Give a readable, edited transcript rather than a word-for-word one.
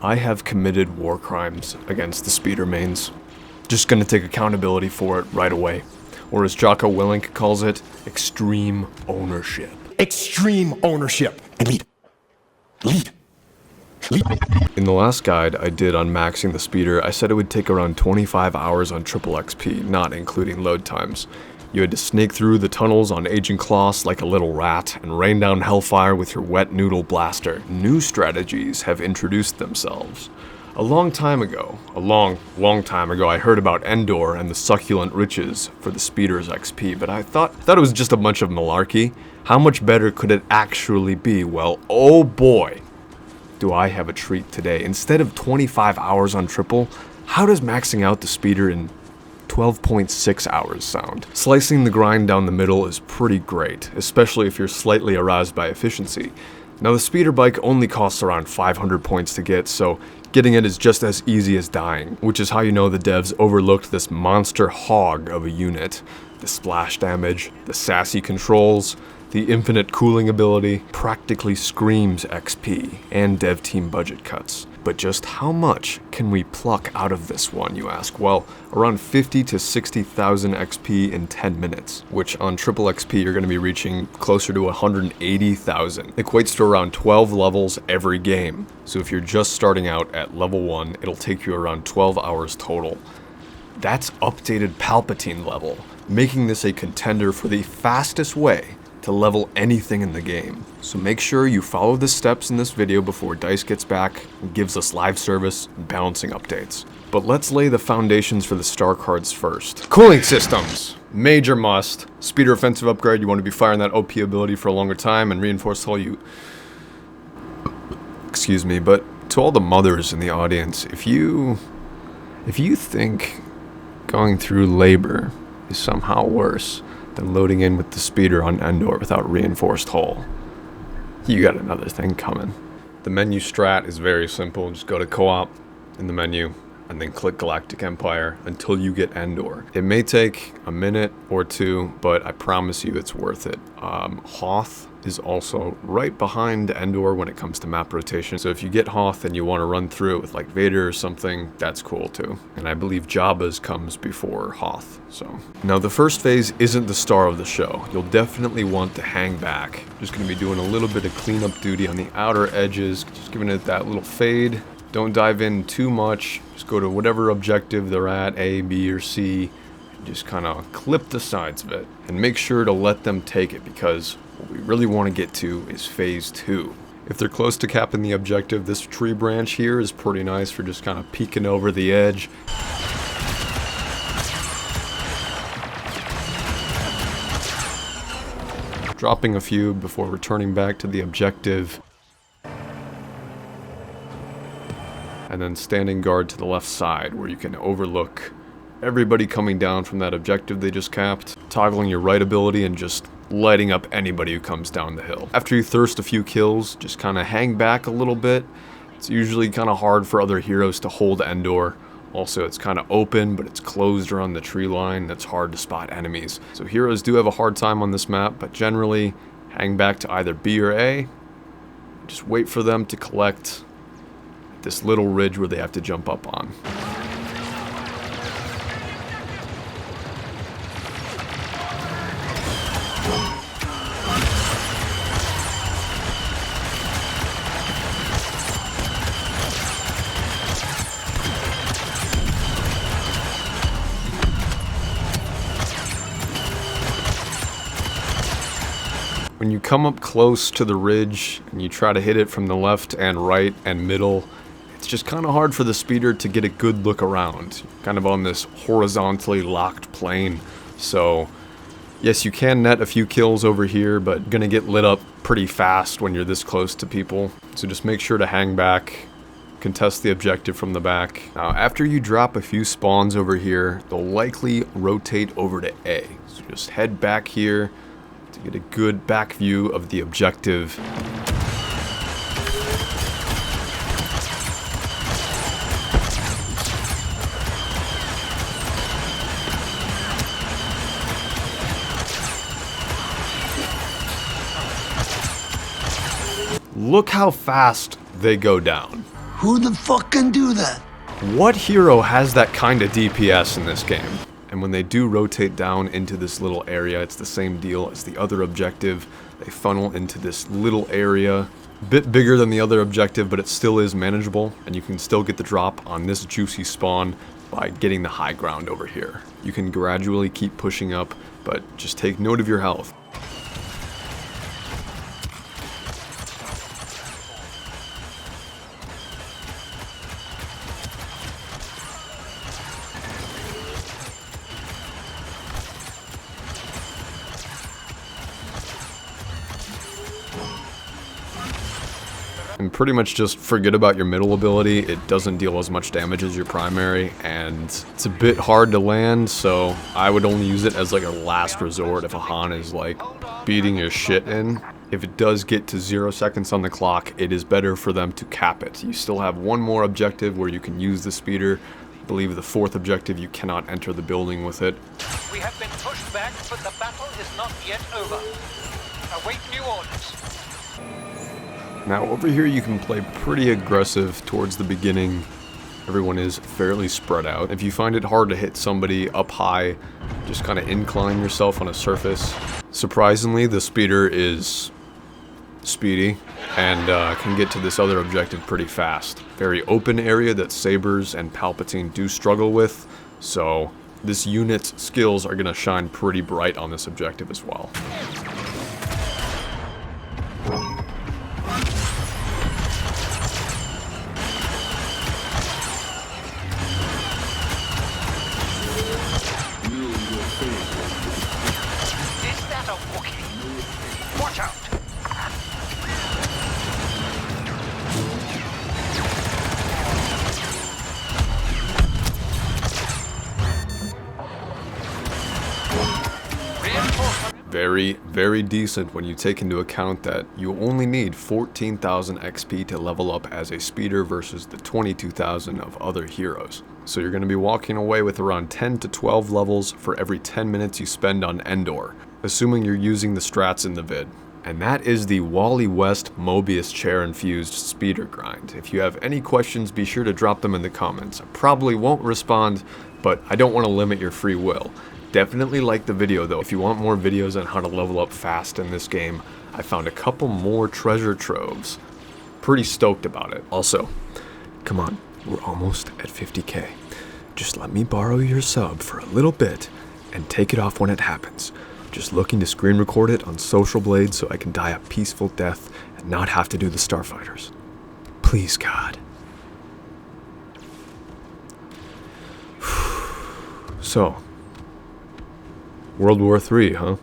I have committed war crimes against the speeder mains. Just gonna take accountability for it right away. Or as Jocko Willink calls it, extreme ownership. Extreme ownership. And lead. Lead. Lead. In the last guide I did on maxing the speeder, I said it would take around 25 hours on triple XP, not including load times. You had to snake through the tunnels on Agent Kloss like a little rat and rain down hellfire with your wet noodle blaster. New strategies have introduced themselves. A long time ago, I heard about Endor and the succulent riches for the speeder's XP, but I thought it was just a bunch of malarkey. How much better could it actually be? Well, oh boy, do I have a treat today. Instead of 25 hours on triple, how does maxing out the speeder in 12.6 hours sound? Slicing the grind down the middle is pretty great, especially if you're slightly aroused by efficiency. Now the speeder bike only costs around 500 points to get, so getting it is just as easy as dying, which is how you know the devs overlooked this monster hog of a unit. The splash damage, the sassy controls, the infinite cooling ability practically screams XP and dev team budget cuts. But just how much can we pluck out of this one, you ask? Well, around 50 to 60,000 XP in 10 minutes, which on triple XP you're going to be reaching closer to 180,000. Equates to around 12 levels every game. So if you're just starting out at level 1, it'll take you around 12 hours total. That's updated Palpatine level, making this a contender for the fastest way to level anything in the game. So make sure you follow the steps in this video before DICE gets back and gives us live service and balancing updates. But let's lay the foundations for the star cards first. Cooling systems, major must. Speeder offensive upgrade, you want to be firing that OP ability for a longer time, and reinforced hull excuse me, but to all the mothers in the audience, if you think going through labor is somehow worse than loading in with the speeder on Endor without reinforced hull, you got another thing coming. The menu strat is very simple. Just go to co-op in the menu and then click Galactic Empire until you get Endor. It may take a minute or two, but I promise you it's worth it. Hoth is also right behind Endor when it comes to map rotation. So if you get Hoth and you want to run through it with like Vader or something, that's cool too. And I believe Jabba's comes before Hoth. So now the first phase isn't the star of the show. You'll definitely want to hang back. Just going to be doing a little bit of cleanup duty on the outer edges, just giving it that little fade. Don't dive in too much. Just go to whatever objective they're at, A, B, or C. Just kind of clip the sides of it and make sure to let them take it, because what we really want to get to is phase 2. If they're close to capping the objective, this tree branch here is pretty nice for just kind of peeking over the edge. Dropping a few before returning back to the objective. And then standing guard to the left side where you can overlook everybody coming down from that objective they just capped, toggling your right ability and just lighting up anybody who comes down the hill. After you thirst a few kills, just kind of hang back a little bit. It's usually kind of hard for other heroes to hold Endor. Also, it's kind of open, but it's closed around the tree line. That's hard to spot enemies. So heroes do have a hard time on this map, but generally hang back to either B or A. Just wait for them to collect this little ridge where they have to jump up on. When you come up close to the ridge and you try to hit it from the left and right and middle, it's just kind of hard for the speeder to get a good look around. Kind of on this horizontally locked plane. So yes, you can net a few kills over here, but gonna get lit up pretty fast when you're this close to people. So just make sure to hang back, contest the objective from the back. Now after you drop a few spawns over here, they'll likely rotate over to A. So just head back here to get a good back view of the objective. Look how fast they go down. Who the fuck can do that? What hero has that kind of DPS in this game? And when they do rotate down into this little area, it's the same deal as the other objective. They funnel into this little area, a bit bigger than the other objective, but it still is manageable, and you can still get the drop on this juicy spawn by getting the high ground over here. You can gradually keep pushing up, but just take note of your health. And pretty much just forget about your middle ability. It doesn't deal as much damage as your primary, and it's a bit hard to land, so I would only use it as like a last resort if a Han is like beating your shit in. If it does get to 0 seconds on the clock, it is better for them to cap it. You still have one more objective where you can use the speeder. I believe the 4th objective, you cannot enter the building with it. We have been pushed back, but the battle is not yet over. Await new orders. Now over here you can play pretty aggressive towards the beginning. Everyone is fairly spread out. If you find it hard to hit somebody up high, just kind of incline yourself on a surface. Surprisingly, the speeder is speedy and can get to this other objective pretty fast. Very open area that Sabers and Palpatine do struggle with, so this unit's skills are going to shine pretty bright on this objective as well. Is that a Wookiee? Watch out! Very, very decent when you take into account that you only need 14,000 XP to level up as a speeder versus the 22,000 of other heroes. So you're going to be walking away with around 10 to 12 levels for every 10 minutes you spend on Endor, assuming you're using the strats in the vid. And that is the Wally West Mobius chair infused speeder grind. If you have any questions, be sure to drop them in the comments. I probably won't respond, but I don't want to limit your free will. Definitely like the video though. If you want more videos on how to level up fast in this game, I found a couple more treasure troves. Pretty stoked about it. Also, come on, we're almost at 50k. Just let me borrow your sub for a little bit and take it off when it happens. Just looking to screen record it on Social Blade so I can die a peaceful death and not have to do the Starfighters. Please, God. So, World War III, huh?